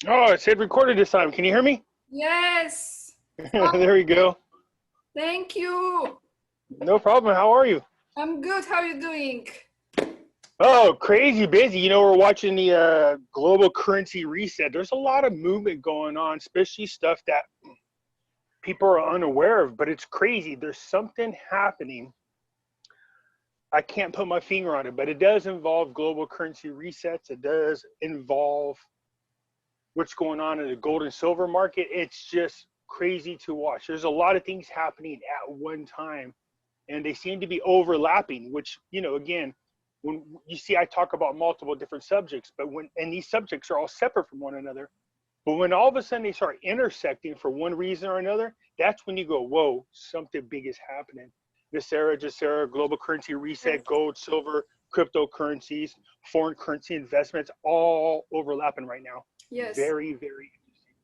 Oh, it said recorded this time. Can you hear me? Yes. There we go. Thank you. No problem. How are you? I'm good. How are you doing? Oh, crazy busy. We're watching the global currency reset. There's a lot of movement going on, especially stuff that people are unaware of, but it's crazy. There's something happening. I can't put my finger on it, but it does involve global currency resets. It does involve what's going on in the gold and silver market. It's just crazy to watch. There's a lot of things happening at one time, and they seem to be overlapping, which, again, when you see I talk about multiple different subjects, and these subjects are all separate from one another, but when all of a sudden they start intersecting for one reason or another, that's when you go, whoa, something big is happening. NESARA, GESARA, global currency reset, gold, silver, cryptocurrencies, foreign currency investments, all overlapping right now. Yes. Very, very interesting.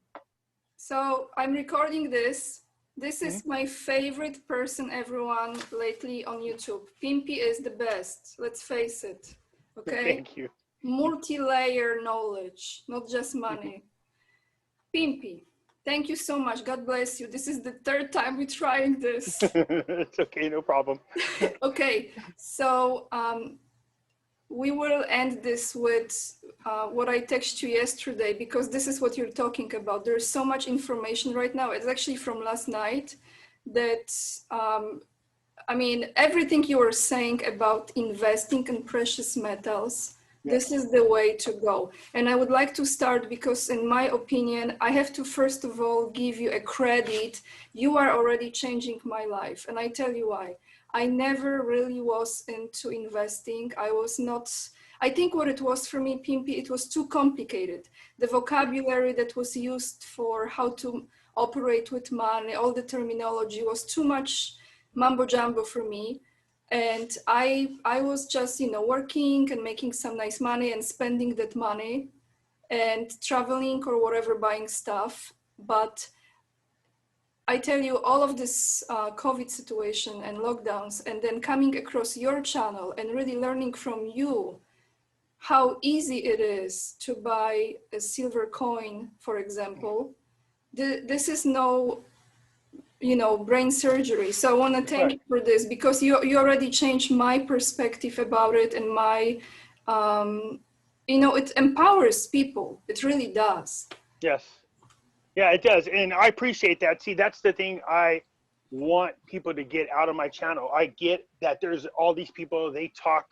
So I'm recording this. This is my favorite person, everyone, lately on YouTube. Pimpy is the best. Let's face it. Okay. Thank you. Multi-layer knowledge, not just money. Pimpy, thank you so much. God bless you. This is the third time we're trying this. It's okay, no problem. Okay, so we will end this with what I texted you yesterday, because this is what you're talking about. There's so much information right now. It's actually from last night that, I mean, everything you were saying about investing in precious metals, this is the way to go. And I would like to start because, in my opinion, I have to first of all give you a credit. You are already changing my life. And I tell you why. I never really was into investing. I was not, I think what it was for me, Pimpy, it was too complicated. The vocabulary that was used for how to operate with money, all the terminology was too much mumbo jumbo for me. And I was just, working and making some nice money and spending that money and traveling or whatever, buying stuff. But I tell you, all of this COVID situation and lockdowns, and then coming across your channel and really learning from you how easy it is to buy a silver coin, for example. This is no, brain surgery. So I want to thank you for this, because you already changed my perspective about it, and my, it empowers people. It really does. Yes. Yeah, it does. And I appreciate that. See, that's the thing I want people to get out of my channel. I get that there's all these people, they talk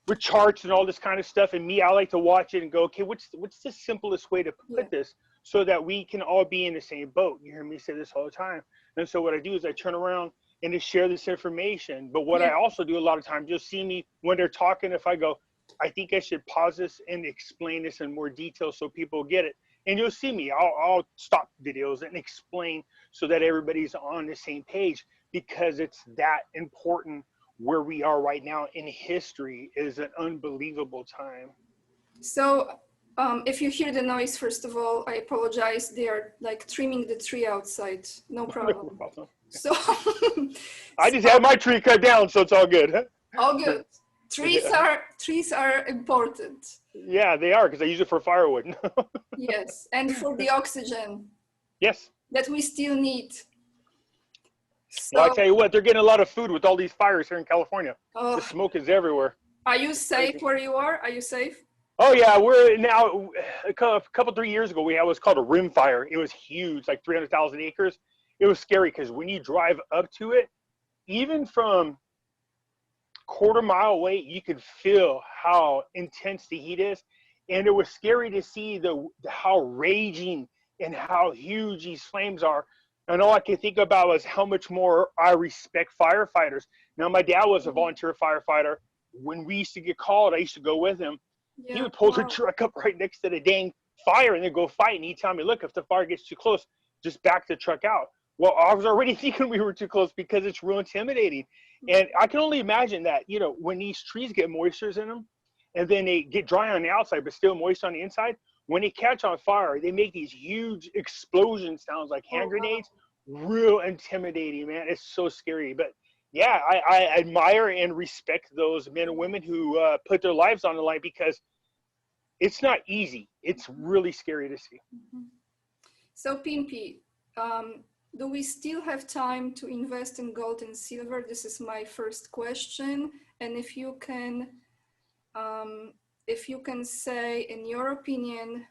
with charts and all this kind of stuff. And me, I like to watch it and go, okay, what's the simplest way to put this so that we can all be in the same boat? You hear me say this all the time. And so what I do is I turn around and to share this information. But what I also do a lot of times, you'll see me when they're talking, if I go, I think I should pause this and explain this in more detail so people get it. And you'll see me, I'll stop videos and explain so that everybody's on the same page, because it's that important. Where we are right now in history is an unbelievable time. So if you hear the noise, first of all, I apologize. They are like trimming the tree outside. No problem. No problem. So I just had my tree cut down, so it's all good. All good. Trees are important. Yeah, they are, because I use it for firewood. Yes, and for the oxygen. Yes. That we still need. So, well, I tell you what, they're getting a lot of food with all these fires here in California. The smoke is everywhere. Are you safe where you are? Are you safe? Oh yeah, we're now a couple 3 years ago. We had what's called a rim fire. It was huge, like 300,000 acres. It was scary because when you drive up to it, even from quarter-mile away, you could feel how intense the heat is, and it was scary to see how raging and how huge these flames are. And all I could think about was how much more I respect firefighters. Now, my dad was a volunteer firefighter. When we used to get called, I used to go with him. Yeah, he would pull the truck up right next to the dang fire and then go fight. And he'd tell me, look, if the fire gets too close, just back the truck out. Well, I was already thinking we were too close because it's real intimidating. And I can only imagine that, when these trees get moistures in them and then they get dry on the outside but still moist on the inside, when they catch on fire, they make these huge explosion sounds like hand grenades. Real intimidating, man. It's so scary. But yeah, I admire and respect those men and women who put their lives on the line, because it's not easy. It's really scary to see. So Pimpy, do we still have time to invest in gold and silver? This is my first question. And if you can say, in your opinion,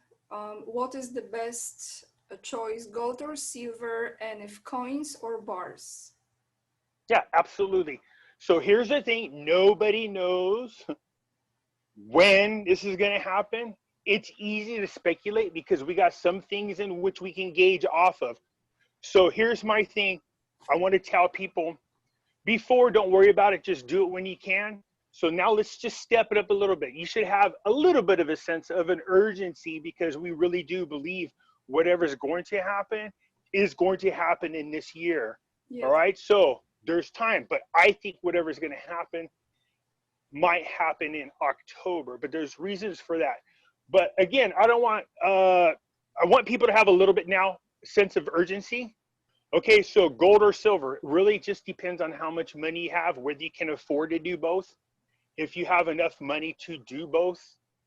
what is the best choice, gold or silver, and if coins or bars? Yeah, absolutely. So here's the thing. Nobody knows when this is going to happen. It's easy to speculate because we got some things in which we can gauge off of. So here's my thing. I want to tell people before, don't worry about it. Just do it when you can. So now let's just step it up a little bit. You should have a little bit of a sense of an urgency because we really do believe whatever's going to happen is going to happen in this year. Yes. All right. So there's time, but I think whatever's going to happen might happen in October, but there's reasons for that. But again, I want people to have a little bit now sense of urgency. Okay, so gold or silver, it really just depends on how much money you have, whether you can afford to do both. If you have enough money to do both,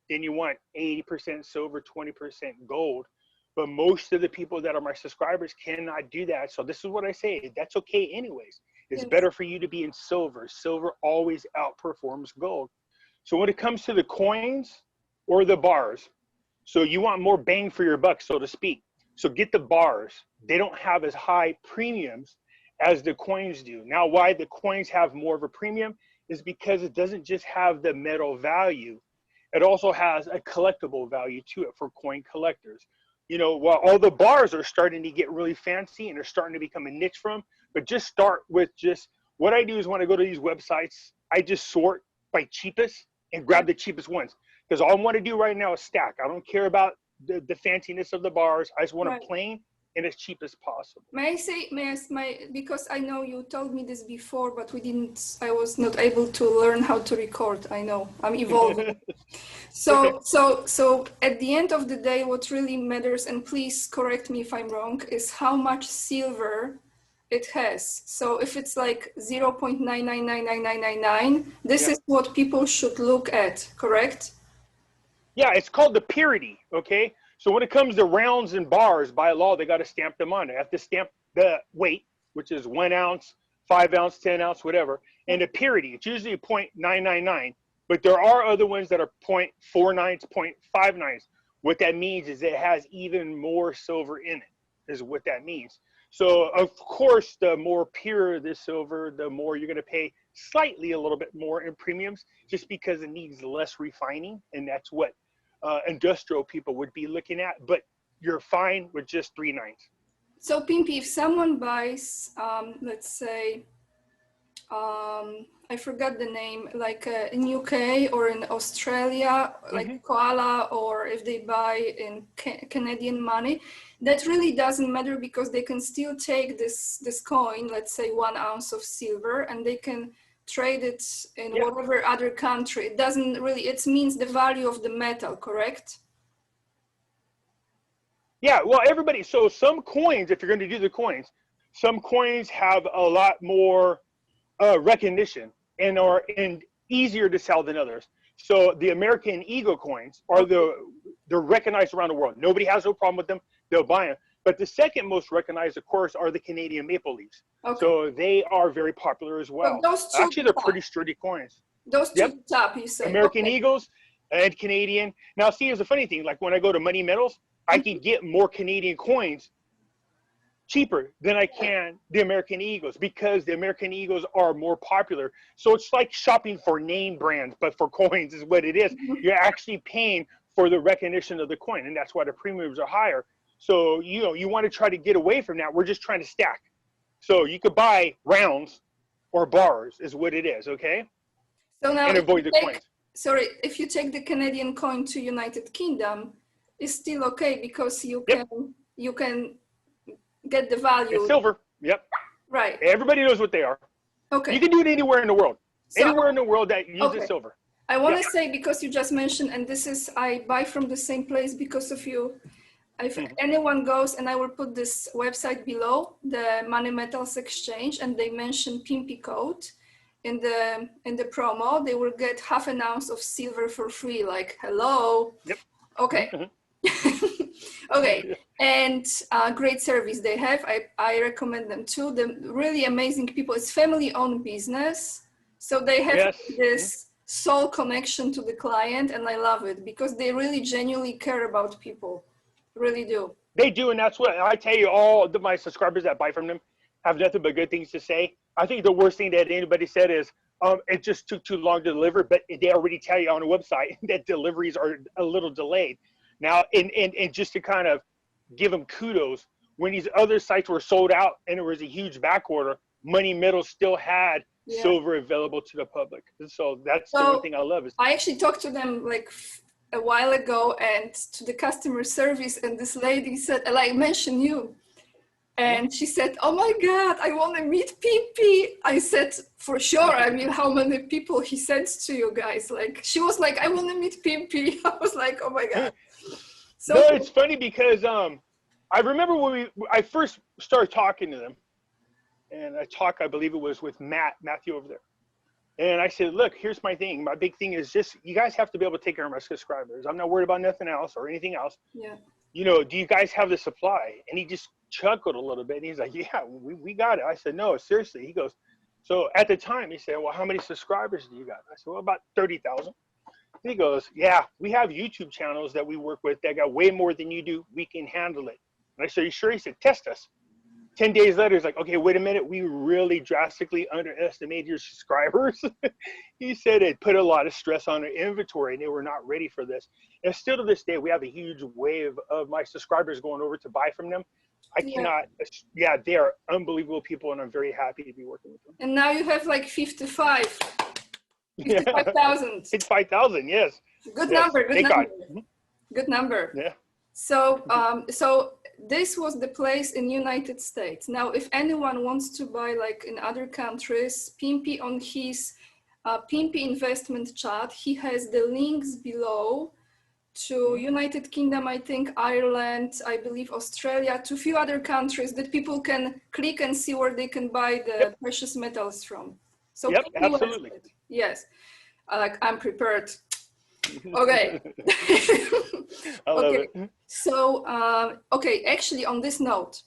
then you want 80% silver, 20% gold. But most of the people that are my subscribers cannot do that. So this is what I say, that's okay anyways. It's better for you to be in silver. Silver always outperforms gold. So when it comes to the coins or the bars, so you want more bang for your buck, so to speak. So get the bars. They don't have as high premiums as the coins do. Now, why the coins have more of a premium is because it doesn't just have the metal value. It also has a collectible value to it for coin collectors. You know, while all the bars are starting to get really fancy and they're starting to become a niche from, but just start with just, what I do is when I go to these websites, I just sort by cheapest and grab the cheapest ones. Because all I want to do right now is stack. I don't care about the fanciness of the bars. I just want a plain and as cheap as possible. May I ask because I know you told me this before, but I was not able to learn how to record. I know, I'm evolving. So at the end of the day, what really matters, and please correct me if I'm wrong, is how much silver it has. So if it's like 0.999999, this is what people should look at, correct? Yeah, it's called the purity, okay? So when it comes to rounds and bars, by law, they got to stamp them on. They have to stamp the weight, which is 1 ounce, 5 ounce, 10 ounce, whatever, and the purity. It's usually 0.999, but there are other ones that are 0.49s, 0.59s. What that means is it has even more silver in it, is what that means. So, of course, the more pure the silver, the more you're going to pay slightly a little bit more in premiums, just because it needs less refining, and that's what industrial people would be looking at, but you're fine with just 3 9s. So Pimpy, if someone buys, let's say, I forgot the name, like in UK or in Australia, like koala, or if they buy in Canadian money, that really doesn't matter because they can still take this coin, let's say 1 ounce of silver, and they can trade it in whatever other country. It doesn't really, it means the value of the metal, correct? Yeah, well, everybody, so some coins, if you're going to do the coins, some coins have a lot more recognition and are easier to sell than others. So the American Eagle coins are they're recognized around the world. Nobody has no problem with them. They'll buy them. But the second most recognized, of course, are the Canadian maple leaves. So they are very popular as well. So those two actually, they're pretty sturdy coins. Those two top, you say. American Eagles and Canadian. Now, see, here's the funny thing. Like when I go to Money Metals, I can get more Canadian coins cheaper than I can the American Eagles because the American Eagles are more popular. So it's like shopping for name brands, but for coins is what it is. You're actually paying for the recognition of the coin, and that's why the premiums are higher. So, you know, you want to try to get away from that. We're just trying to stack. So you could buy rounds or bars is what it is, okay? So now, and avoid the coins. Sorry, if you take the Canadian coin to United Kingdom, it's still okay because you can get the value. It's silver. Yep. Right. Everybody knows what they are. Okay. You can do it anywhere in the world. So, anywhere in the world that uses silver. I want to say, because you just mentioned, and this is, I buy from the same place because of you. If anyone goes, and I will put this website below, the Money Metals Exchange, and they mention Pimpy code. in the promo, they will get half an ounce of silver for free. Like, hello. Yep. Okay. Okay. And great service they have. I recommend them too. The really amazing people. It's family-owned business, so they have this soul connection to the client, and I love it because they really genuinely care about people. Really do. They do, and that's what I tell you. All of my subscribers that buy from them have nothing but good things to say. I think the worst thing that anybody said is it just took too long to deliver, but they already tell you on the website that deliveries are a little delayed. Now, and just to kind of give them kudos, when these other sites were sold out and there was a huge back order, Money Metal still had silver available to the public. So that's the one thing I love. I actually talked to them like a while ago and to the customer service, and this lady said, like, mention you. And she said, oh my God, I want to meet Pimpy. I said, for sure. I mean, how many people he sends to you guys? Like, she was like, I want to meet Pimpy. I was like, oh my God. So no, it's funny because I remember when I first started talking to them, and I believe it was with Matthew over there. And I said, look, here's my thing. My big thing is just, you guys have to be able to take care of my subscribers. I'm not worried about nothing else or anything else. Yeah. You know, do you guys have the supply? And he just chuckled a little bit. And he's like, yeah, we got it. I said, no, seriously. He goes, so at the time, he said, well, how many subscribers do you got? I said, well, about 30,000. He goes, yeah, we have YouTube channels that we work with that got way more than you do. We can handle it. And I said, you sure? He said, test us. 10 days later, he's like, okay, wait a minute. We really drastically underestimated your subscribers. He said it put a lot of stress on their inventory and they were not ready for this. And still to this day, we have a huge wave of my subscribers going over to buy from them. I cannot, they are unbelievable people and I'm very happy to be working with them. And now you have like 55,000. 55,000, yes. Good number, good number. Good number. Yeah. So, so this was the place in United States. Now, if anyone wants to buy like in other countries, Pimpy on his Pimpy investment chat, he has the links below to United Kingdom, I think, Ireland, I believe Australia, to a few other countries that people can click and see where they can buy the precious metals from. So absolutely. Yes, like I'm prepared. Okay. I love it. So, okay, actually on this note,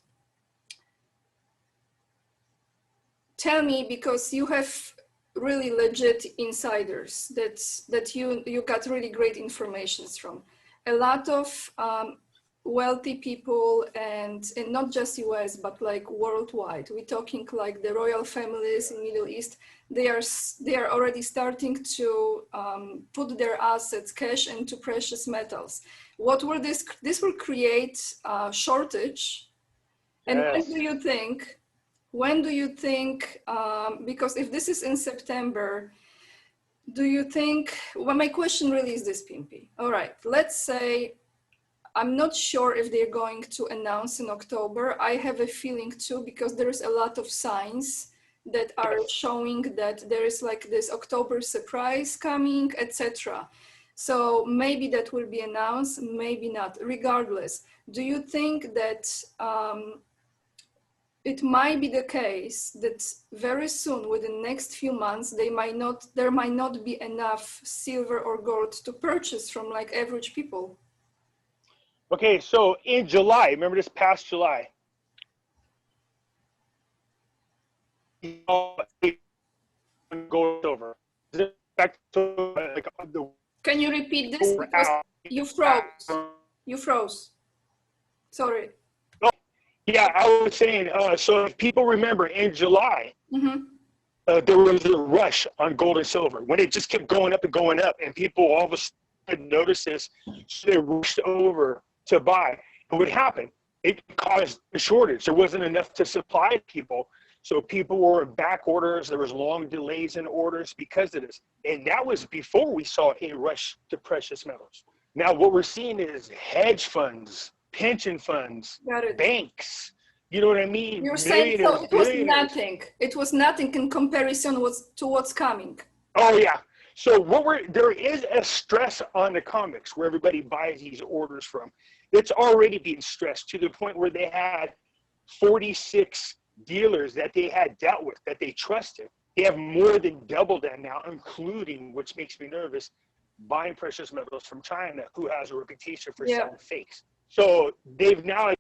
tell me, because you have really legit insiders that you got really great information from. A lot of wealthy people and not just US, but like worldwide. We're talking like the royal families in Middle East. They are already starting to put their assets, cash into precious metals. What will this will create a shortage? And when do you think, because if this is in September, do you think, well, my question really is this, Pimpy. All right, let's say, I'm not sure if they're going to announce in October. I have a feeling too, because there's a lot of signs that are showing that there is like this October surprise coming, etc. So maybe that will be announced, maybe not. Regardless, do you think that it might be the case that very soon, within the next few months, there might not be enough silver or gold to purchase from like average people? Okay, so in July, remember this past July, gold silver. Can you repeat this? Because you froze. You froze. Sorry. Oh, yeah, I was saying, so if people remember in July, there was a rush on gold and silver when it just kept going up, and people all of a sudden noticed this, so they rushed over to buy. And what happened? It caused a shortage. There wasn't enough to supply people. So people were in back orders. There was long delays in orders because of this. And that was before we saw a rush to precious metals. Now what we're seeing is hedge funds, pension funds, banks. You know what I mean? You're saying so it was nothing. It was nothing in comparison to what's coming. Oh yeah. So there is a stress on the comics where everybody buys these orders from. It's already being stressed to the point where they had 46 dealers that they had dealt with, that they trusted, They have more than doubled that now, including, which makes me nervous, buying precious metals from China, who has a reputation for selling fakes. So they've now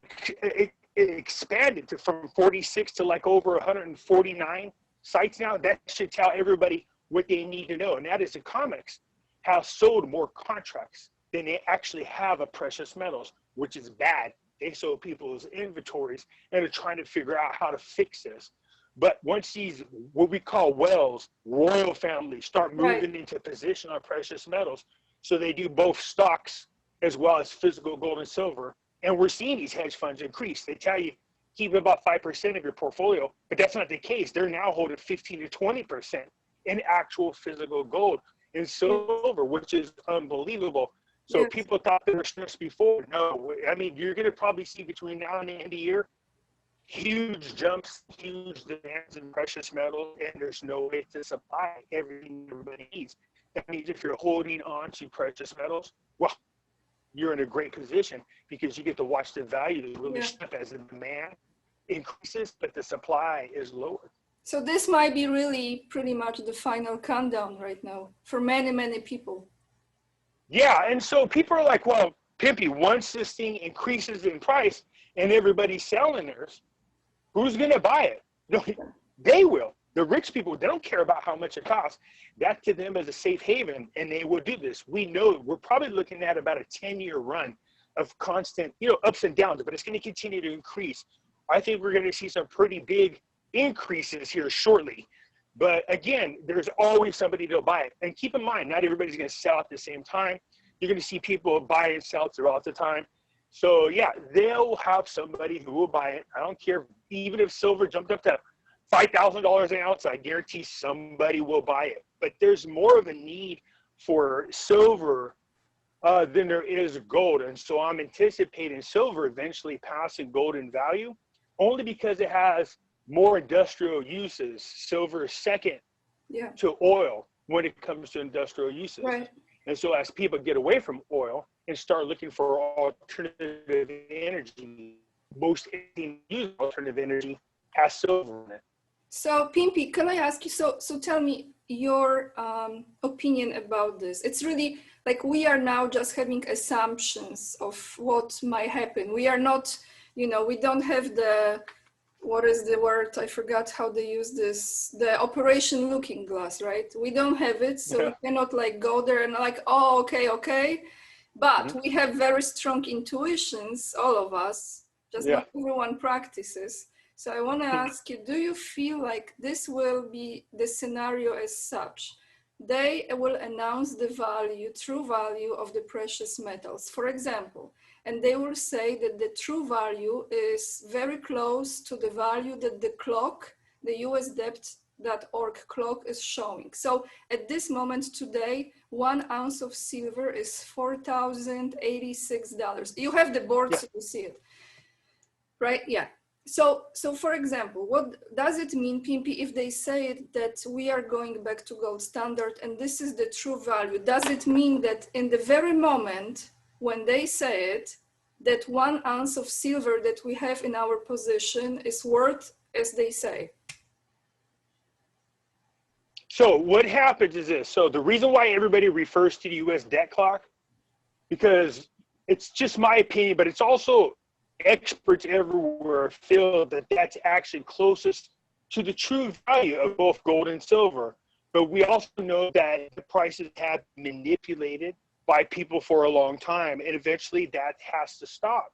expanded to from 46 to like over 149 sites now. That should tell everybody what they need to know, and that is the COMEX have sold more contracts than they actually have of precious metals, which is bad. They sold people's inventories and are trying to figure out how to fix this. But once these, what we call whales, royal families, start moving into position on precious metals, so they do both stocks as well as physical gold and silver. And we're seeing these hedge funds increase. They tell you, keep about 5% of your portfolio, but that's not the case. They're now holding 15 to 20% in actual physical gold and silver, which is unbelievable. So people thought they were stressed before. No, I mean, you're going to probably see between now and the end of the year, huge jumps, huge demands in precious metals, and there's no way to supply everything everybody needs. That means if you're holding on to precious metals, well, you're in a great position because you get to watch the value really step as the demand increases, but the supply is lower. So this might be really pretty much the final countdown right now for many, many people. Yeah, and so people are like, well, Pimpy, once this thing increases in price and everybody's selling theirs, who's going to buy it? No, they will. The rich people, they don't care about how much it costs. That to them is a safe haven, and they will do this. We know we're probably looking at about a 10-year run of constant, ups and downs, but it's going to continue to increase. I think we're going to see some pretty big increases here shortly. But again, there's always somebody to buy it. And keep in mind, not everybody's going to sell at the same time. You're going to see people buy and sell throughout the time. So yeah, they'll have somebody who will buy it. I don't care, even if silver jumped up to $5,000 an ounce, I guarantee somebody will buy it. But there's more of a need for silver than there is gold. And so I'm anticipating silver eventually passing gold in value, only because it has more industrial uses. Silver is second to oil when it comes to industrial uses. Right. And so as people get away from oil and start looking for alternative energy, most use alternative energy has silver in it. So Pimpy, can I ask you, so tell me your opinion about this. It's really like we are now just having assumptions of what might happen. We are not, we don't have the, what is the word? I forgot how they use this, the Operation Looking Glass, right? We don't have it, so we cannot like go there and like, oh, okay. But we have very strong intuitions, all of us, just not everyone practices. So I want to ask you, do you feel like this will be the scenario as such? They will announce the value, true value of the precious metals, for example, and they will say that the true value is very close to the value that the clock, the US debt.org clock is showing. So at this moment today, 1 ounce of silver is $4,086. You have the board so you see it, right? Yeah. So for example, what does it mean, Pimpy, if they say it, that we are going back to gold standard and this is the true value? Does it mean that in the very moment when they say it, that 1 ounce of silver that we have in our possession is worth as they say? So what happens is this. So the reason why everybody refers to the US debt clock, because it's just my opinion, but it's also experts everywhere feel that that's actually closest to the true value of both gold and silver. But we also know that the prices have been manipulated by people for a long time, and eventually that has to stop.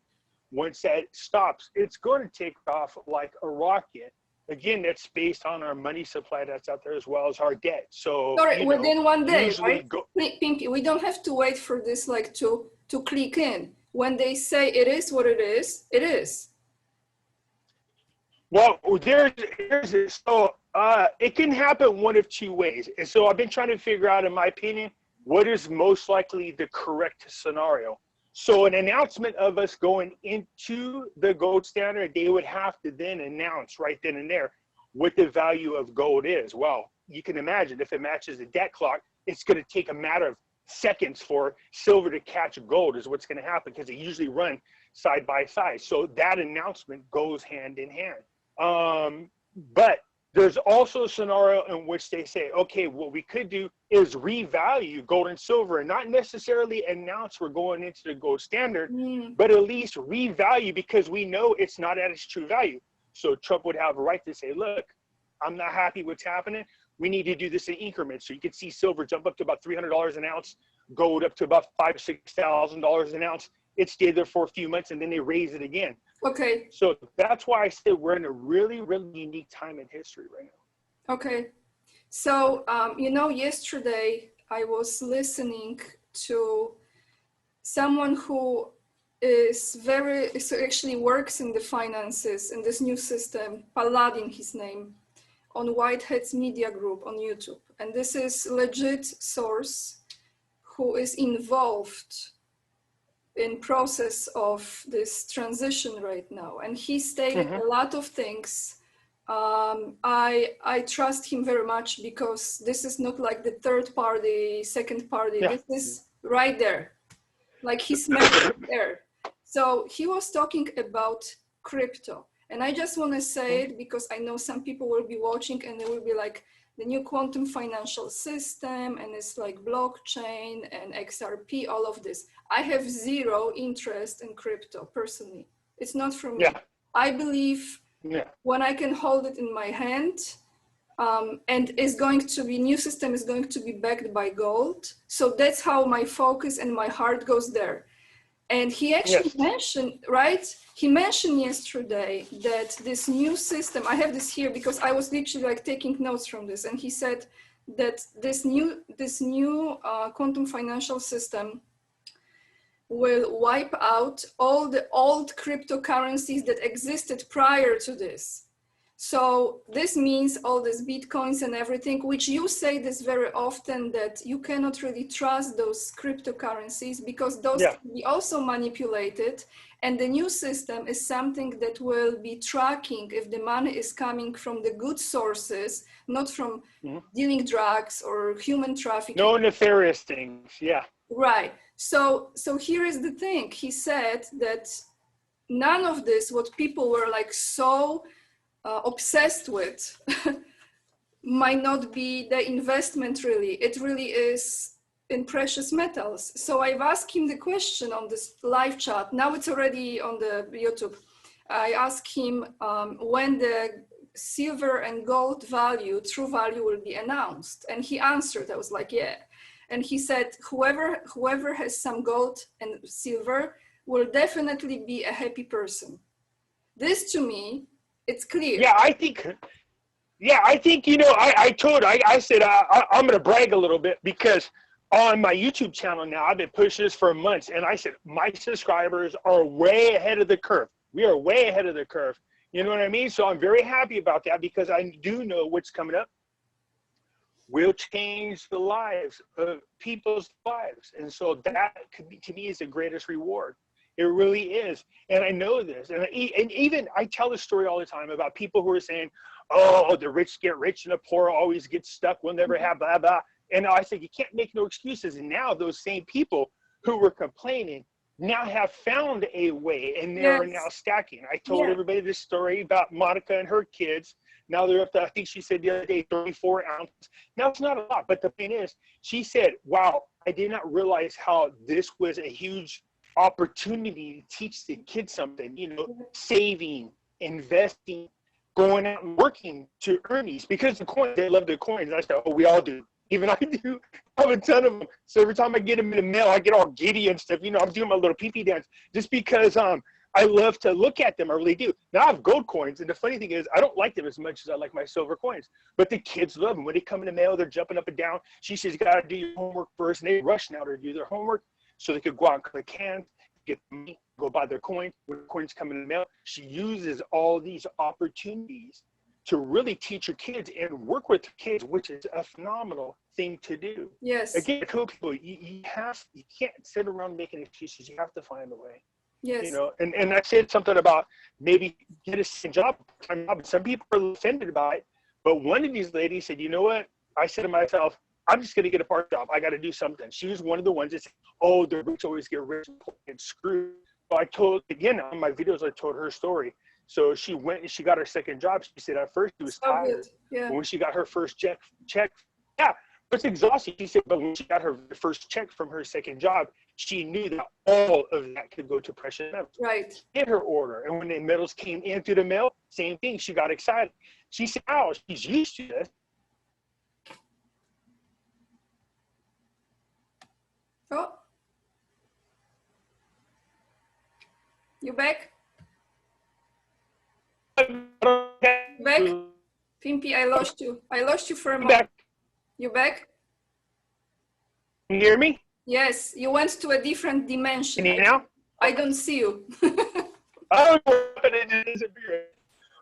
Once that stops, it's going to take off like a rocket. Again, that's based on our money supply that's out there as well as our debt. So within 1 day, right? Pimpy, we don't have to wait for this like to click in. When they say it is what it is, it is. Well, it can happen one of two ways. And so I've been trying to figure out, in my opinion, what is most likely the correct scenario. So an announcement of us going into the gold standard, they would have to then announce right then and there what the value of gold is. Well, you can imagine if it matches the debt clock, it's going to take a matter of seconds for silver to catch gold is what's going to happen, because they usually run side by side. So that announcement goes hand in hand. But There's also a scenario in which they say, okay, what we could do is revalue gold and silver and not necessarily announce we're going into the gold standard, but at least revalue because we know it's not at its true value. So Trump would have a right to say, look, I'm not happy what's happening. We need to do this in increments. So you can see silver jump up to about $300 an ounce, gold up to about $5,000 or $6,000 an ounce. It stayed there for a few months and then they raise it again. Okay. So that's why I said we're in a really, really unique time in history right now. Okay. So, you know, yesterday I was listening to someone who actually works in the finances in this new system, Paladin, his name, on Whitehead's Media Group on YouTube. And this is legit source who is involved in process of this transition right now. And he stated a lot of things. I trust him very much because this is not like the third party, second party. This is right there. Like he's there. So he was talking about crypto. And I just want to say it because I know some people will be watching and they will be like, the new quantum financial system, and it's like blockchain and XRP, all of this. I have zero interest in crypto personally. It's not for me. I believe when I can hold it in my hand, and is going to be, new system is going to be backed by gold. So that's how my focus and my heart goes there. And he actually mentioned, right? He mentioned yesterday that this new system, I have this here because I was literally like taking notes from this. And he said that this new quantum financial system will wipe out all the old cryptocurrencies that existed prior to this. So this means all these Bitcoins and everything, which you say this very often, that you cannot really trust those cryptocurrencies because those can be also manipulated. And the new system is something that will be tracking if the money is coming from the good sources, not from dealing drugs or human trafficking. No nefarious things, Right. So here is the thing. He said that none of this, what people were like so obsessed with, might not be the investment really. It really is in precious metals. So I've asked him the question on this live chat. Now it's already on the YouTube. I asked him when the silver and gold value, true value, will be announced. And he answered. I was like, yeah. And he said, whoever has some gold and silver will definitely be a happy person. This to me, it's clear. I think, you know, I said, I'm going to brag a little bit because on my YouTube channel now, I've been pushing this for months. And I said, my subscribers are way ahead of the curve. We are way ahead of the curve. You know what I mean? So I'm very happy about that because I do know what's coming up will change the lives of people's lives. And so that could be, to me, is the greatest reward. It really is. And I know this. And even I tell this story all the time about people who are saying, oh, the rich get rich and the poor always get stuck. We'll never have blah, blah. And I said, you can't make no excuses. And now those same people who were complaining now have found a way and they're now stacking. I told everybody this story about Monica and her kids. Now they're up to, I think she said the other day, 34 ounces. Now it's not a lot, but the thing is, she said, wow, I did not realize how this was a huge opportunity to teach the kids something, you know, saving, investing, going out and working to earn these. Because the coins, they love the coins. I said, oh, we all do. Even I do. I have a ton of them. So every time I get them in the mail, I get all giddy and stuff. You know, I'm doing my little pee-pee dance just because I love to look at them. I really do. Now I have gold coins, and the funny thing is, I don't like them as much as I like my silver coins. But the kids love them. When they come in the mail, they're jumping up and down. She says, you got to do your homework first. And they rush now to do their homework so they could go out and click hands, get money, go buy their coins. When the coins come in the mail, she uses all these opportunities to really teach your kids and work with kids, which is a phenomenal thing to do. Yes. Again, I tell people, you can't sit around making excuses. You have to find a way. Yes. You know, and I said something about maybe get a second job. Some people are offended by it, but one of these ladies said, you know what? I said to myself, I'm just going to get a part job. I got to do something. She was one of the ones that said, oh, the rich always get rich and screwed. So I told, again, on my videos, I told her story. So she went and she got her second job. She said at first she was So tired. good. Yeah. But when she got her first check, yeah, it's exhausting. She said, but when she got her first check from her second job, she knew that all of that could go to precious metals. Right. Hit her order. And when the metals came in through the mail, same thing. She got excited. She said, "Oh, she's used to this." Oh, you back? Back? Pimpy, I lost you. I lost you for a moment. Back. You back? Can you hear me? Yes, you went to a different dimension. Can you now? I don't see you. Oh, it just disappeared.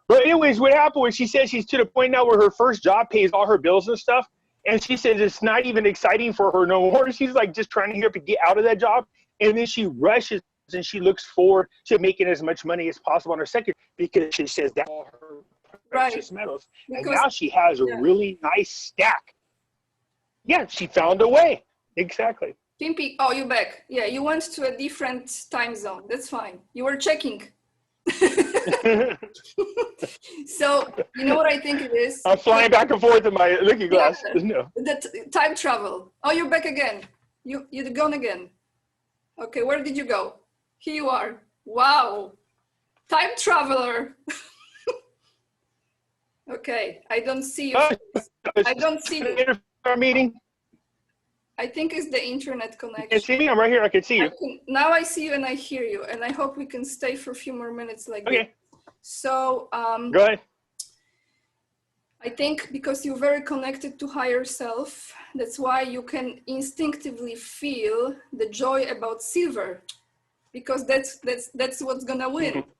But anyways, what happened was she said she's to the point now where her first job pays all her bills and stuff. And she says it's not even exciting for her no more. She's like just trying to get out of that job. And then she rushes and she looks forward to making as much money as possible on her second, because she says that's all her precious metals. Because, and now she has a really nice stack. Yeah, she found a way. Exactly. Pimpy, oh, you back. Yeah, you went to a different time zone. That's fine. You were checking. So, you know what I think it is? I'm flying back and forth in my looking glass. Yeah, no. that time travel. Oh, you're back again. You're gone again. Okay, where did you go? Here you are. Wow. Time traveler. Okay, I don't see you. I don't see you. Meeting. I think it's the internet connection. You can see me? I'm right here. I can see you. Now I see you and I hear you, and I hope we can stay for a few more minutes like this. So, go ahead. I think because you're very connected to higher self, that's why you can instinctively feel the joy about silver, because that's what's gonna win. Mm-hmm.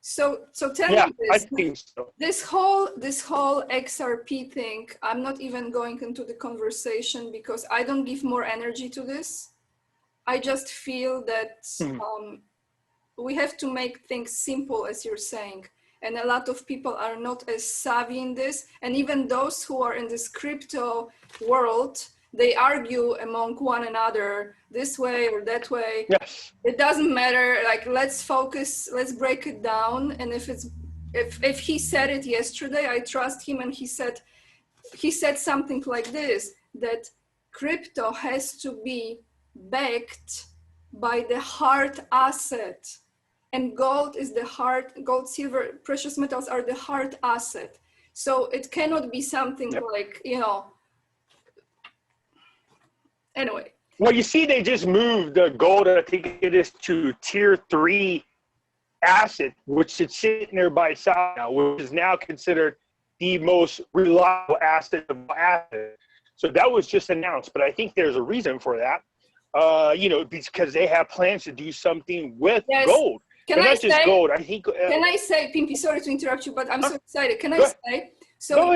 So tell me this. I think so. This whole XRP thing, I'm not even going into the conversation because I don't give more energy to this. I just feel that we have to make things simple, as you're saying. And a lot of people are not as savvy in this. And even those who are in this crypto world, they argue among one another this way or that way. Yes. It doesn't matter. Like, let's focus, let's break it down. And if he said it yesterday, I trust him. And he said something like this, that crypto has to be backed by the hard asset. And gold is the hard, gold, silver, precious metals are the hard asset. So it cannot be something like, anyway. Well, you see, they just moved the gold, I think it is, to tier 3 asset, which is sitting there by itself now, which is now considered the most reliable asset of assets. So that was just announced, but I think there's a reason for that. Because they have plans to do something with gold. Can I say, just gold. I think. Can I say, Pimpy? Sorry to interrupt you, but I'm so excited. Can I say? So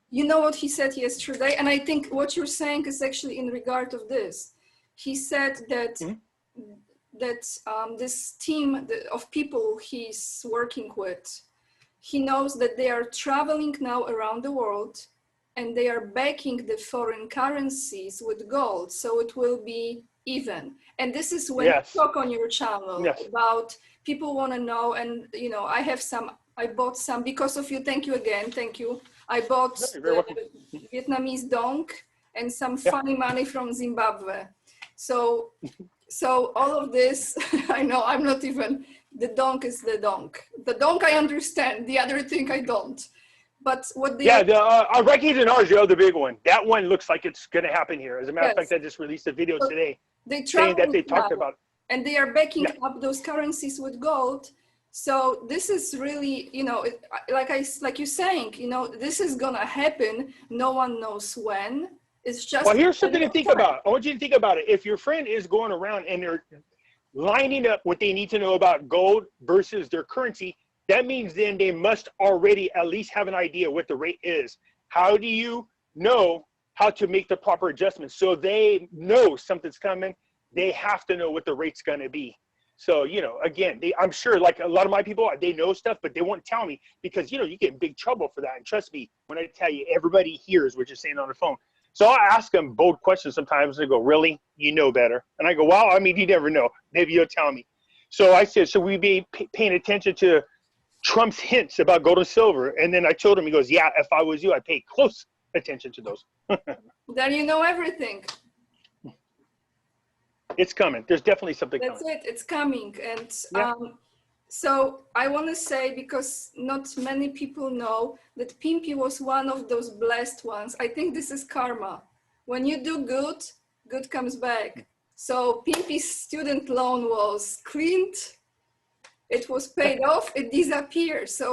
you know what he said yesterday, and I think what you're saying is actually in regard of this. He said that this team of people he's working with, he knows that they are traveling now around the world, and they are backing the foreign currencies with gold, so it will be even. And this is when you talk on your channel about people want to know, and I bought some because of you. Thank you again. Thank you. I bought Vietnamese dong and some funny money from Zimbabwe. So all of this, I know I'm not even, the dong is the dong. The dong I understand, the other thing I don't. But what the our Reckies and ours, the big one. That one looks like it's going to happen here. As a matter of fact, I just released a video today saying that they talked about it. And they are backing up those currencies with gold. So this is really, like you're saying, this is gonna happen. No one knows when. It's just. Well, here's something to think about. I want you to think about it. If your friend is going around and they're lining up what they need to know about gold versus their currency, that means then they must already at least have an idea what the rate is. How do you know how to make the proper adjustments? So they know something's coming. They have to know what the rate's going to be. So, again, I'm sure like a lot of my people, they know stuff, but they won't tell me because, you get in big trouble for that. And trust me, when I tell you, everybody hears what you're saying on the phone. So I ask them bold questions sometimes. They go, really? You know better? And I go, well, I mean, you never know. Maybe you'll tell me. So I said, should we be paying attention to trumps hints about gold and silver. And then I told him, he goes, yeah, if I was you, I'd pay close attention to those. Then you know everything. It's coming. There's definitely something That's coming. it. It's coming. And Yeah. so I want to say, because not many people know, that Pimpy was one of those blessed ones. I think this is karma. When you do good, good comes back. So Pimpy's student loan was cleaned. It was paid off. It disappeared. So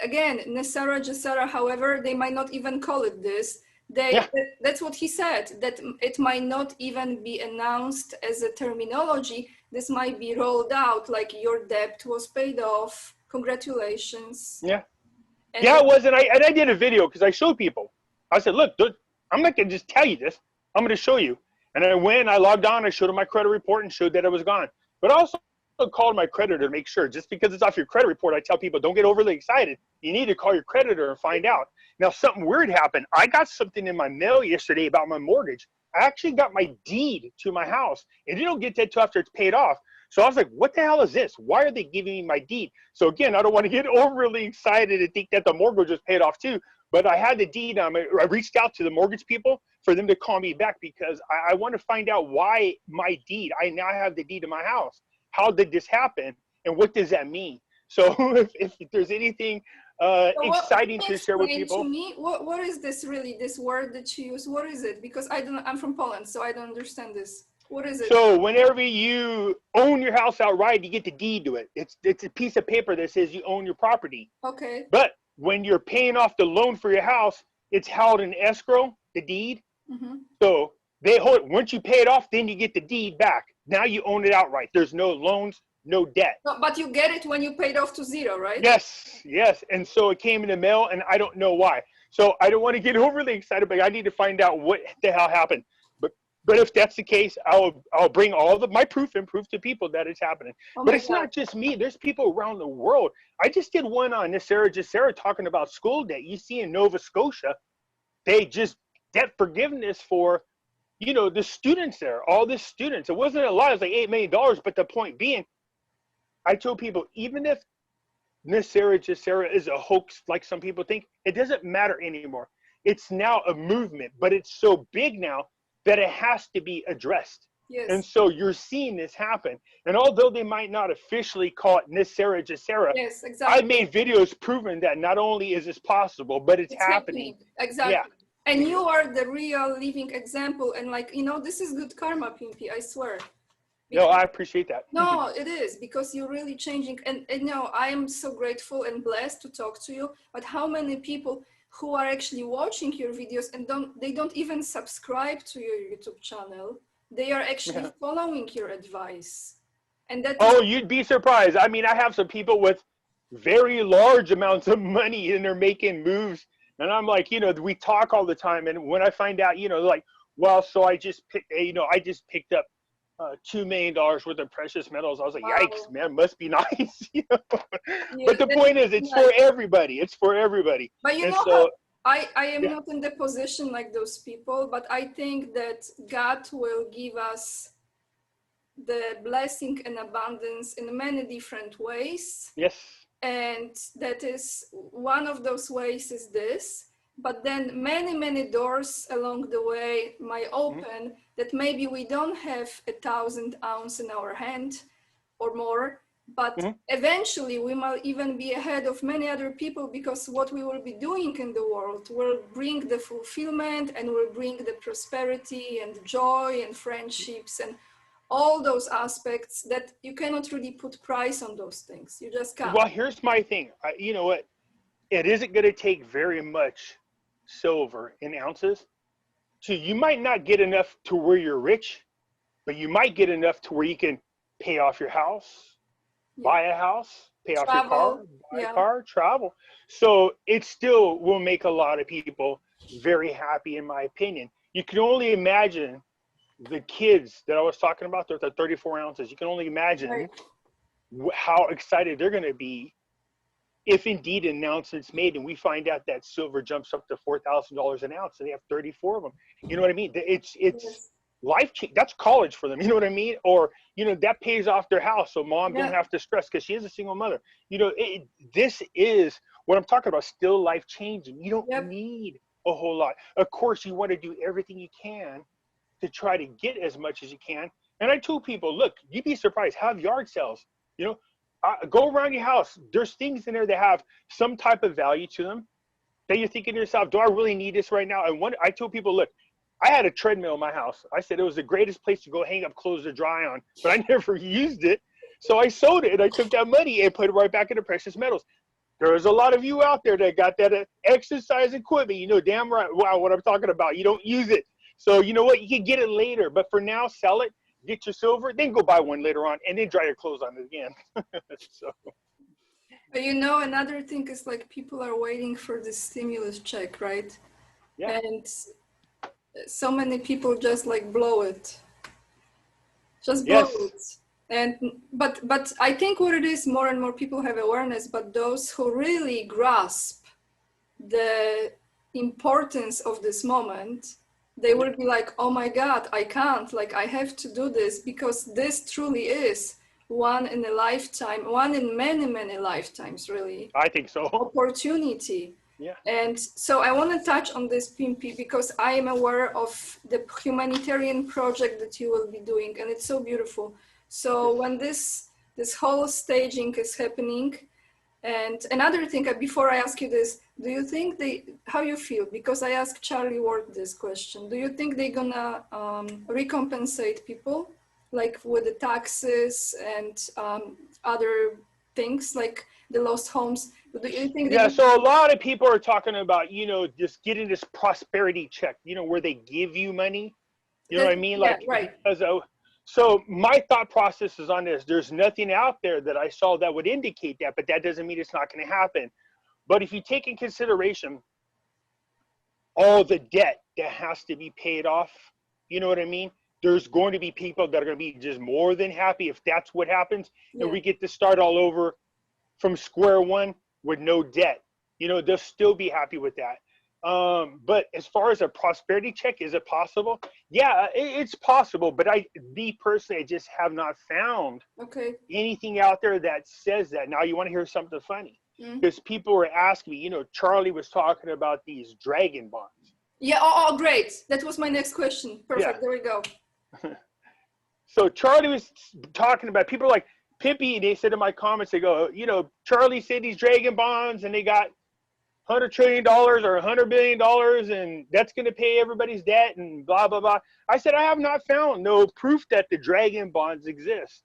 again, NESARA, GESARA, however, they might not even call it this. That's what he said, that it might not even be announced as a terminology. This might be rolled out like your debt was paid off. Congratulations. Yeah. And Yeah, it was. And I did a video because I showed people. I said, look, dude, I'm not going to just tell you this. I'm going to show you. And I went, I logged on, I showed them my credit report and showed that it was gone. But I also called my creditor to make sure. Just because it's off your credit report, I tell people, don't get overly excited. You need to call your creditor and find out. Now, something weird happened. I got something in my mail yesterday about my mortgage. I actually got my deed to my house, and you don't get that till after it's paid off. So I was like, what the hell is this? Why are they giving me my deed? So again, I don't want to get overly excited and think that the mortgage was paid off too, but I had the deed. I reached out to the mortgage people for them to call me back because I want to find out why my deed, I now have the deed to my house. How did this happen? And what does that mean? So if there's anything exciting to share with people. To me, what is this really, this word that you use? What is it? Because I'm from Poland, so I don't understand this. What is it? So whenever you own your house outright, you get the deed to it. It's a piece of paper that says you own your property. Okay. But when you're paying off the loan for your house, it's held in escrow, the deed. Mm-hmm. So they hold, once you pay it off, then you get the deed back. Now you own it outright. There's no loans, no debt. No, but you get it when you paid off to zero, right? Yes, yes. And so it came in the mail, and I don't know why. So I don't want to get overly excited, but I need to find out what the hell happened. But if that's the case, I'll bring all of my proof to people that it's happening. Oh but it's not just me. There's people around the world. I just did one on NESARA, GESARA talking about school debt. You see in Nova Scotia, they just debt forgiveness for, the students there, all the students. It wasn't a lot. It was like $8 million. But the point being, I told people, even if NESARA, GESARA is a hoax, like some people think, it doesn't matter anymore. It's now a movement, but it's so big now that it has to be addressed. Yes. And so you're seeing this happen. And although they might not officially call it NESARA, GESARA, yes, exactly. I made videos proving that not only is this possible, but it's happening. Exactly. Yeah. And you are the real living example. And this is good karma, Pimpy, I swear. No, I appreciate that. No, it is, because you're really changing. And I am so grateful and blessed to talk to you. But how many people who are actually watching your videos and they don't even subscribe to your YouTube channel, they are actually following your advice. And that you'd be surprised. I mean, I have some people with very large amounts of money and they're making moves. And I'm like, we talk all the time. And when I find out, like, well, so I just picked up $2 million worth of precious metals. I was like, wow. Yikes, man, must be nice. But the point is, it's for everybody. It's for everybody. But I am not in the position like those people, but I think that God will give us the blessing and abundance in many different ways. Yes. And that is one of those ways is this. But then many, many doors along the way might open that maybe we don't have 1,000 ounces in our hand or more, but eventually we might even be ahead of many other people, because what we will be doing in the world will bring the fulfillment and will bring the prosperity and joy and friendships and all those aspects that you cannot really put price on those things. You just can't. Well, here's my thing. You know what? It isn't going to take very much silver in ounces. So you might not get enough to where you're rich, but you might get enough to where you can pay off your house, buy a house, pay off your car, buy a car, travel. So it still will make a lot of people very happy, in my opinion. You can only imagine the kids that I was talking about, they're 34 ounces. You can only imagine how excited they're going to be if indeed an announcement's made and we find out that silver jumps up to $4,000 an ounce and they have 34 of them. You know what I mean? life change. That's college for them. You know what I mean? Or, you know, that pays off their house. So mom don't have to stress because she is a single mother. You know, this is what I'm talking about. Still life changing. You don't need a whole lot. Of course, you want to do everything you can to try to get as much as you can. And I told people, look, you'd be surprised. Have yard sales. You know, go around your house. There's things in there that have some type of value to them that you're thinking to yourself, do I really need this right now? And I told people, look, I had a treadmill in my house. I said it was the greatest place to go hang up clothes to dry on, but I never used it. So I sold it and I took that money and put it right back into precious metals. There's a lot of you out there that got that exercise equipment. You know damn right what I'm talking about. You don't use it. So you know what? You can get it later. But for now, sell it, get your silver, then go buy one later on, and then dry your clothes on it again. So. But you know, another thing is like people are waiting for the stimulus check, right? Yeah. And so many people just like blow it. Just blow it. And but I think what it is, more and more people have awareness, but those who really grasp the importance of this moment, they will be like, oh my God, I can't, like I have to do this, because this truly is one in a lifetime, one in many, many lifetimes, really. I think so. Opportunity. Yeah. And so I want to touch on this, Pimpy, because I am aware of the humanitarian project that you will be doing, and it's so beautiful. So when this whole staging is happening, and another thing, before I ask you this, do you think how you feel? Because I asked Charlie Ward this question. Do you think they're gonna recompensate people, like with the taxes and other things, like the lost homes? Do you think? Yeah, so a lot of people are talking about, you know, just getting this prosperity check, you know, where they give you money. You know what I mean? Like, yeah, right. So my thought process is on this. There's nothing out there that I saw that would indicate that, but that doesn't mean it's not going to happen. But if you take in consideration all the debt that has to be paid off, you know what I mean? There's going to be people that are going to be just more than happy if that's what happens, and we get to start all over from square one with no debt. You know, they'll still be happy with that. But as far as a prosperity check, is it possible? Yeah, it's possible, but me personally, I just have not found anything out there that says that. Now, you want to hear something funny? Because people were asking me, you know, Charlie was talking about these dragon bonds. Yeah, oh, great. That was my next question. Perfect, there we go. So Charlie was talking about, people are like, Pimpy, they said in my comments, they go, you know, Charlie said these dragon bonds and they got $100 trillion or $100 billion, and that's going to pay everybody's debt and blah, blah, blah. I said, I have not found no proof that the dragon bonds exist.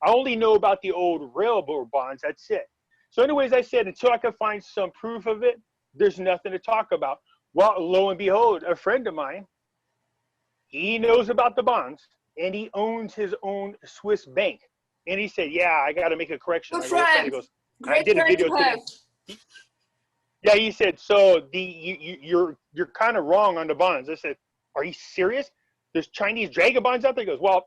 I only know about the old railroad bonds. That's it. So anyways, I said, until I can find some proof of it, there's nothing to talk about. Well, lo and behold, a friend of mine, he knows about the bonds, and he owns his own Swiss bank. And he said, yeah, I got to make a correction. Good friend. He goes, Great I did a video today. Yeah, he said, so you're kind of wrong on the bonds. I said, are you serious? There's Chinese dragon bonds out there? He goes, well,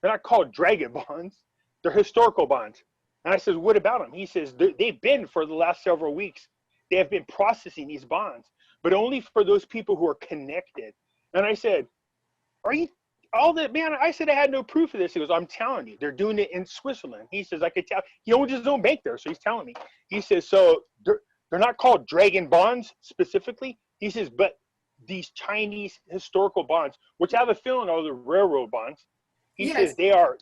they're not called dragon bonds. They're historical bonds. And I said, what about them? He says, they've been for the last several weeks. They have been processing these bonds, but only for those people who are connected. And I said, are you all that, man? I said, I had no proof of this. He goes, I'm telling you, they're doing it in Switzerland. He says, I could tell. He owns his own bank there, so he's telling me. He says, so they're not called dragon bonds specifically. He says, but these Chinese historical bonds, which I have a feeling are the railroad bonds, he says they are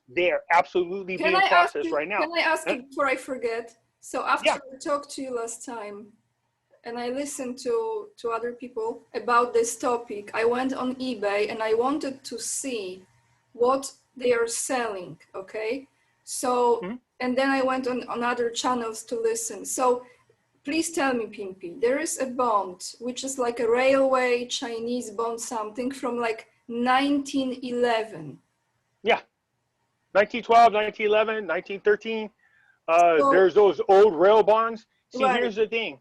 absolutely being processed right now. Can I ask you before I forget? So after I talked to you last time, and I listened to other people about this topic, I went on eBay and I wanted to see what they are selling, okay? So, and then I went on other channels to listen. So please tell me, Pimpy, there is a bond, which is like a railway Chinese bond, something from like 1911. Yeah, 1912, 1911, 1913. There's those old rail bonds. See, here's the thing.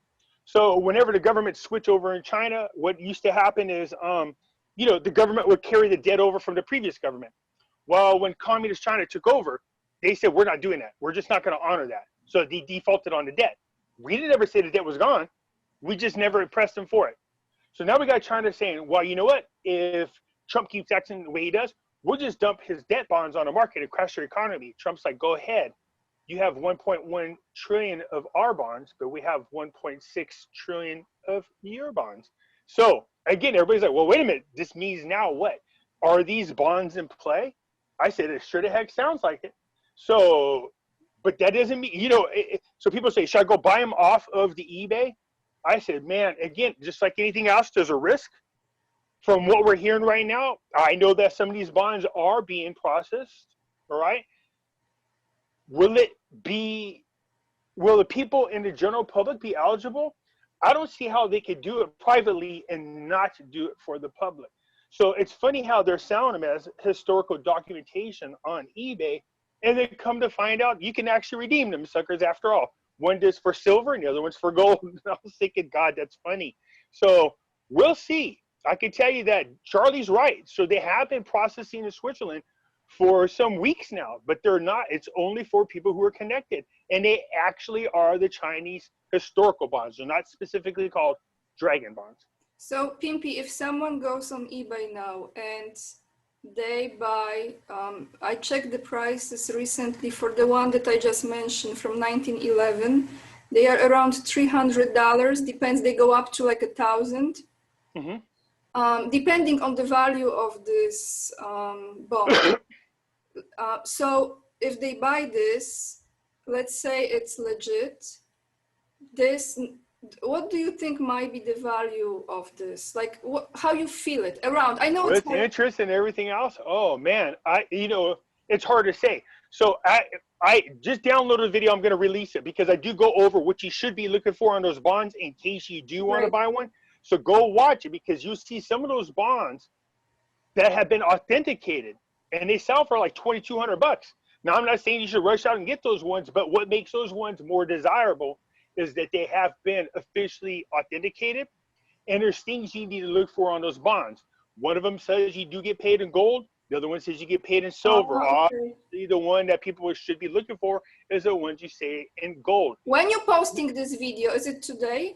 So whenever the government switched over in China, what used to happen is, you know, the government would carry the debt over from the previous government. Well, when communist China took over, they said, we're not doing that. We're just not going to honor that. So they defaulted on the debt. We didn't ever say the debt was gone. We just never pressed them for it. So now we got China saying, well, you know what? If Trump keeps acting the way he does, we'll just dump his debt bonds on the market and crash your economy. Trump's like, go ahead. You have 1.1 trillion of our bonds, but we have 1.6 trillion of your bonds. So again, everybody's like, well, wait a minute. This means now what? Are these bonds in play? I said, it sure the heck sounds like it. So, but that doesn't mean, so people say, should I go buy them off of the eBay? I said, man, again, just like anything else, there's a risk. From what we're hearing right now, I know that some of these bonds are being processed, all right? Will the people in the general public be eligible? I don't see how they could do it privately and not do it for the public. So it's funny how they're selling them as historical documentation on eBay, and then come to find out you can actually redeem them suckers after all. One is for silver and the other one's for gold. I was thinking, God, that's funny. So we'll see. I can tell you that Charlie's right. So they have been processing in Switzerland for some weeks now, but they're not. It's only for people who are connected. And they actually are the Chinese historical bonds. They're not specifically called dragon bonds. So Pimpy, if someone goes on eBay now and they buy, I checked the prices recently for the one that I just mentioned from 1911. They are around $300. Depends, they go up to like 1,000. Mm-hmm. Depending on the value of this bond. So if they buy this, let's say it's legit, what do you think might be the value of this? Like, how you feel it around? I know with interest and everything else. Oh man, it's hard to say. So I just downloaded a video. I'm going to release it because I do go over what you should be looking for on those bonds in case you do want to buy one. So go watch it because you'll see some of those bonds that have been authenticated and they sell for like $2,200. Now, I'm not saying you should rush out and get those ones, but what makes those ones more desirable is that they have been officially authenticated, and there's things you need to look for on those bonds. One of them says you do get paid in gold. The other one says you get paid in silver. Obviously, the one that people should be looking for is the ones you say in gold. When you're posting this video, is it today?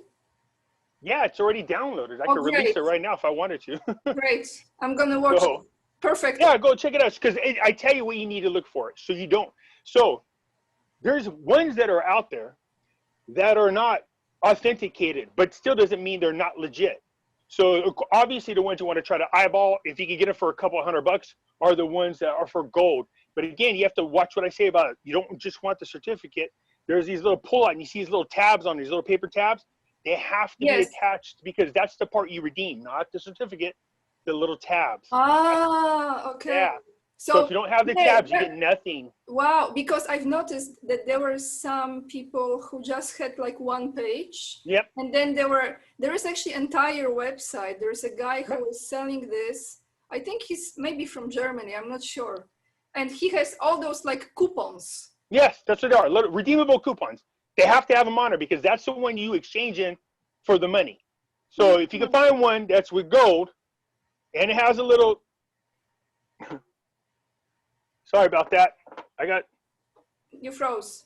Yeah, it's already downloaded. I can release it right now if I wanted to. Great. I'm going to watch it. Perfect. Yeah, go check it out because I tell you what you need to look for so you don't. So there's ones that are out there that are not authenticated, but still doesn't mean they're not legit. So obviously the ones you want to try to eyeball, if you can get it for a couple $100, are the ones that are for gold. But again, you have to watch what I say about it. You don't just want the certificate. There's these little pull-out, and you see these little tabs on these little paper tabs. They have to be attached because that's the part you redeem, not the certificate, the little tabs. Ah, okay. Yeah. So if you don't have the tabs, you get nothing. Wow, because I've noticed that there were some people who just had like one page. Yep. And then there is actually an entire website. There's a guy who is selling this. I think he's maybe from Germany, I'm not sure. And he has all those like coupons. Yes, that's what they are, little redeemable coupons. They have to have them on it because that's the one you exchange in for the money. So if you can find one that's with gold and it has a little, sorry about that. You froze.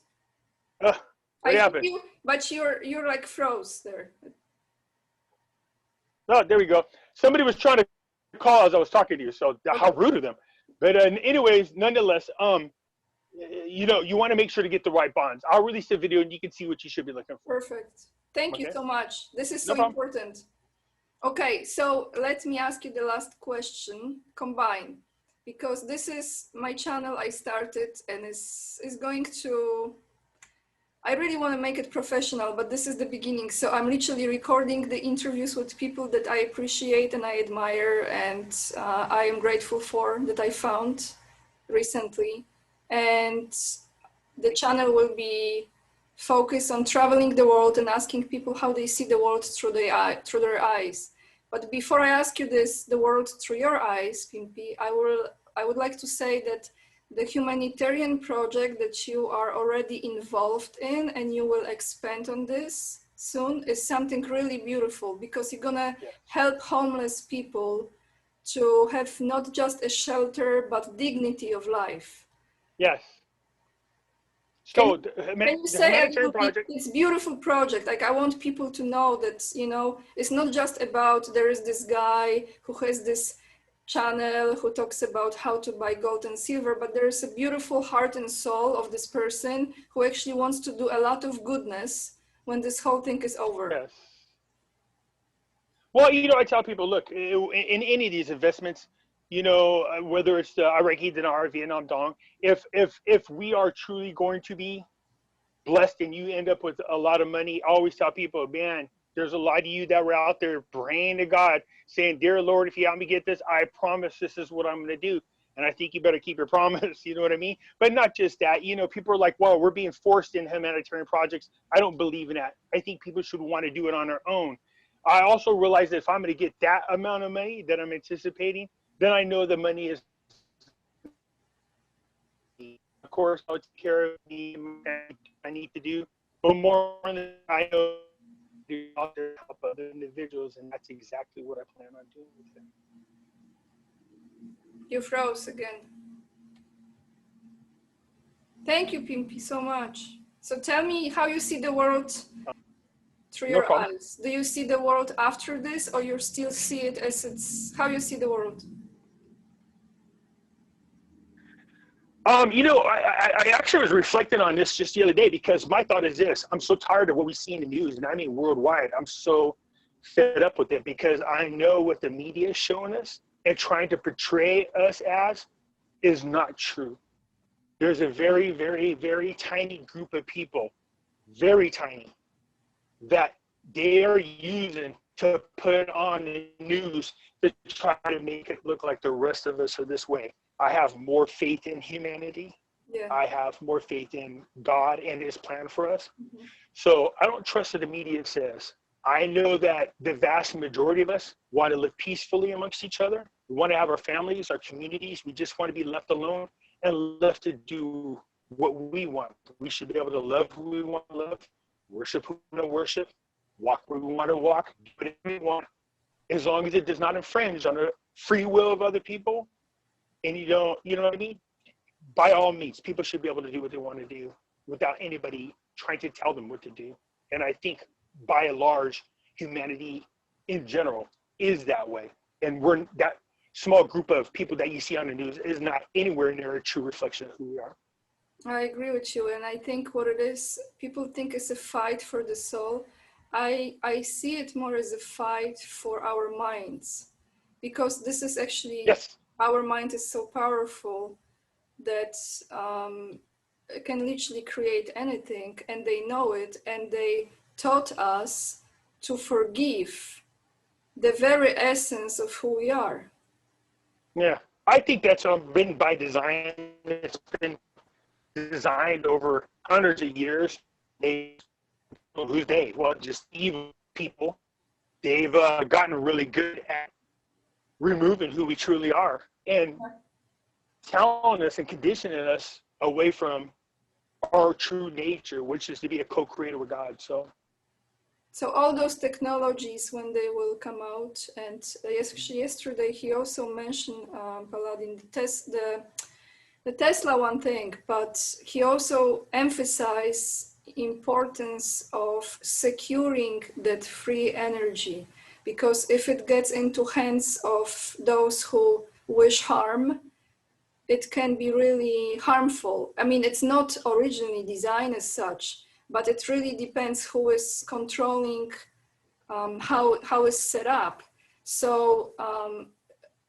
What happened? But you're like froze there. Oh, there we go. Somebody was trying to call as I was talking to you, so how rude of them. But anyways, nonetheless, you want to make sure to get the right bonds. I'll release the video and you can see what you should be looking for. Perfect. Thank you so much. This is so important. Okay, so let me ask you the last question, combine, because this is my channel I started and is going to, I really want to make it professional, but this is the beginning. So I'm literally recording the interviews with people that I appreciate and I admire and I am grateful for that I found recently. And the channel will be focused on traveling the world and asking people how they see the world through their eyes. But before I ask you the world through your eyes, Pimpy, I would like to say that the humanitarian project that you are already involved in and you will expand on this soon is something really beautiful because you're gonna help homeless people to have not just a shelter, but dignity of life. Yes. So can you say it's a beautiful project? Like I want people to know that, it's not just about there is this guy who has this channel who talks about how to buy gold and silver, but there's a beautiful heart and soul of this person who actually wants to do a lot of goodness when this whole thing is over. Yes. Well, I tell people, look, in any of these investments, whether it's the Iraqi dinar, Vietnam dong, if we are truly going to be blessed and you end up with a lot of money, I always tell people, man, there's a lot of you that were out there praying to God, saying, dear Lord, if you help me get this, I promise this is what I'm going to do. And I think you better keep your promise, you know what I mean? But not just that, people are like, well, we're being forced in humanitarian projects. I don't believe in that. I think people should want to do it on their own. I also realize that if I'm going to get that amount of money that I'm anticipating, then I know the money is, of course, I'll take care of me and I need to do, but more than I know, out there to help other individuals, and that's exactly what I plan on doing with them. You froze again. Thank you, Pimpy, so much. So tell me how you see the world through your eyes. Do you see the world after this, or you still see it as it's, how you see the world? I actually was reflecting on this just the other day, because my thought is this: I'm so tired of what we see in the news, and I mean worldwide. I'm so fed up with it, because I know what the media is showing us and trying to portray us as is not true. There's a very, very, very tiny group of people, very tiny, that they are using to put on the news to try to make it look like the rest of us are this way. I have more faith in humanity. Yeah. I have more faith in God and his plan for us. Mm-hmm. So I don't trust what the media says. I know that the vast majority of us want to live peacefully amongst each other. We want to have our families, our communities. We just want to be left alone and left to do what we want. We should be able to love who we want to love, worship who we want to worship, walk where we want to walk, do whatever we want, as long as it does not infringe on the free will of other people. And you know what I mean? By all means, people should be able to do what they want to do without anybody trying to tell them what to do. And I think by and large, humanity in general is that way. And we're that small group of people that you see on the news is not anywhere near a true reflection of who we are. I agree with you. And I think what it is, people think it's a fight for the soul. I see it more as a fight for our minds, because this is actually, yes. Our mind is so powerful that it can literally create anything, and they know it, and they taught us to forgive the very essence of who we are. Yeah, I think that's been by design. It's been designed over hundreds of years. Who's they? Well, just evil people. They've gotten really good at removing who we truly are and telling us and conditioning us away from our true nature, which is to be a co-creator with God. So all those technologies, when they will come out, and yesterday he also mentioned, Paladin, the Tesla one thing, but he also emphasized importance of securing that free energy, because if it gets into hands of those who wish harm, it can be really harmful. I mean, it's not originally designed as such, but it really depends who is controlling how it's set up. So,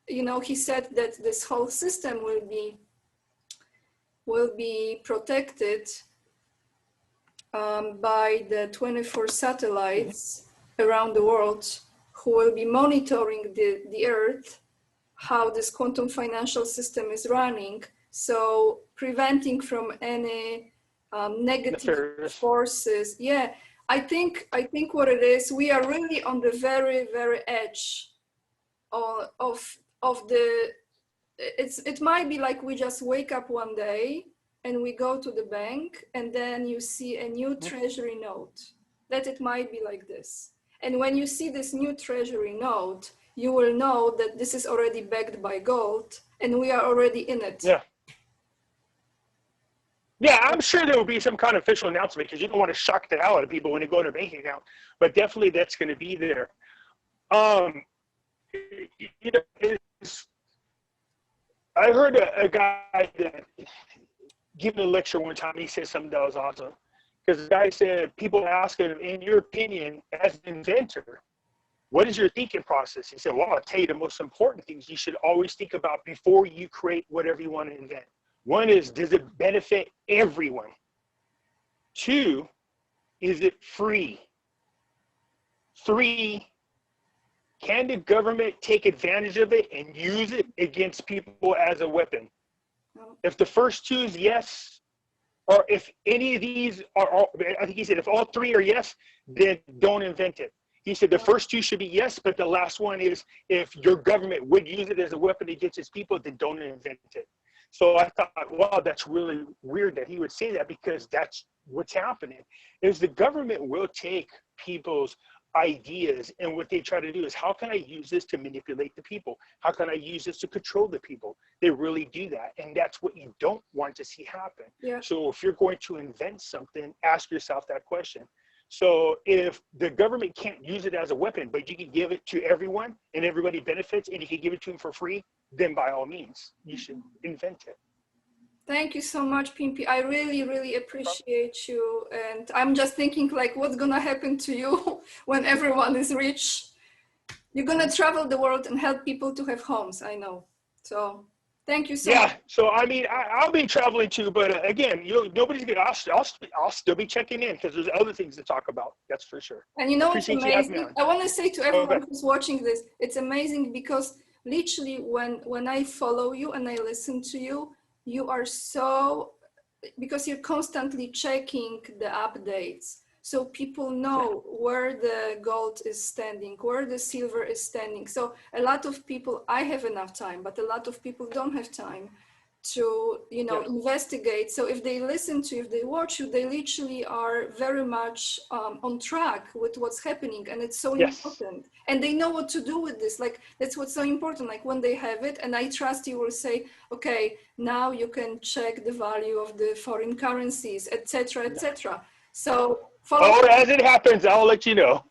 he said that this whole system will be protected by the 24 satellites around the world who will be monitoring the Earth, how this quantum financial system is running, so preventing from any negative forces. Yeah, I think what it is, we are really on the very, very edge of the. It might be like we just wake up one day and we go to the bank, and then you see a new treasury note. That it might be like this. And when you see this new treasury note, you will know that this is already backed by gold and we are already in it. Yeah. Yeah, I'm sure there will be some kind of official announcement, because you don't want to shock the hell out of people when they go to a bank account. But definitely that's going to be there. I heard a guy that giving a lecture one time. He said something that was awesome. Because the guy said, people ask him, in your opinion, as an inventor, what is your thinking process? He said, well, I'll tell you the most important things you should always think about before you create whatever you want to invent. One is, does it benefit everyone? Two, is it free? Three, can the government take advantage of it and use it against people as a weapon? If the first two is yes, or if any of these are, I think he said, if all three are yes, then don't invent it. He said the first two should be yes, but the last one is, if your government would use it as a weapon against its people, then don't invent it. So I thought, wow, that's really weird that he would say that, because that's what's happening. Is the government will take people's ideas, and what they try to do is, how can I use this to manipulate the people? How can I use this to control the people? They really do that, and that's what you don't want to see happen. Yeah. So if you're going to invent something, ask yourself that question. So if the government can't use it as a weapon, but you can give it to everyone and everybody benefits, and you can give it to them for free, then by all means, you should invent it. Thank you so much, Pimpy. I really, really appreciate you. And I'm just thinking, like, what's gonna happen to you when everyone is rich? You're gonna travel the world and help people to have homes, I know. So thank you so much. Yeah, so I mean, I'll be traveling too, but again, nobody's gonna, I'll still be checking in, because there's other things to talk about, that's for sure. And you know what's Appreciate amazing? I want to say to everyone Okay. who's watching this, it's amazing because literally when I follow you and I listen to you, you are so, because you're constantly checking the updates. So people know where the gold is standing, where the silver is standing. So a lot of people, I have enough time, but a lot of people don't have time to, you know, investigate. So if they listen to you, if they watch you, they literally are very much on track with what's happening, and it's so important. And they know what to do with this. Like, that's what's so important. Like, when they have it, and I trust you will say, okay, now you can check the value of the foreign currencies, etc., etc. So follow. Oh, as it happens, I'll let you know.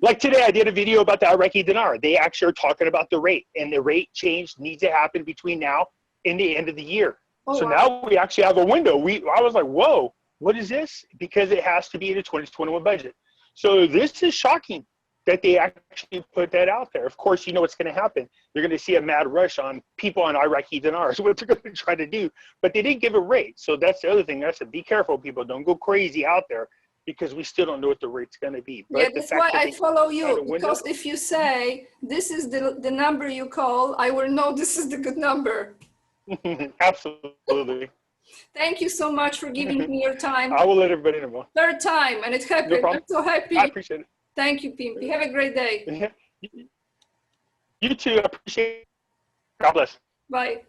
Like today, I did a video about the Iraqi dinar. They actually are talking about the rate, and the rate change needs to happen between now and the end of the year. Oh, so wow. now we actually have a window. I was like, whoa, what is this? Because it has to be in the 2021 budget. So this is shocking that they actually put that out there. Of course, you know what's going to happen. They're going to see a mad rush on people on Iraqi dinars, what they're going to try to do. But they didn't give a rate. So that's the other thing. I said, be careful, people. Don't go crazy out there, because we still don't know what the rate's going to be. But yeah, that's why I follow you, because if you say this is the number you call, I will know this is the good number. Absolutely. Thank you so much for giving me your time. I will let everybody know. Third time, and it happened. No problem. I'm so happy. I appreciate it. Thank you, Pimpy. Have a great day. You too. I appreciate it. God bless. Bye.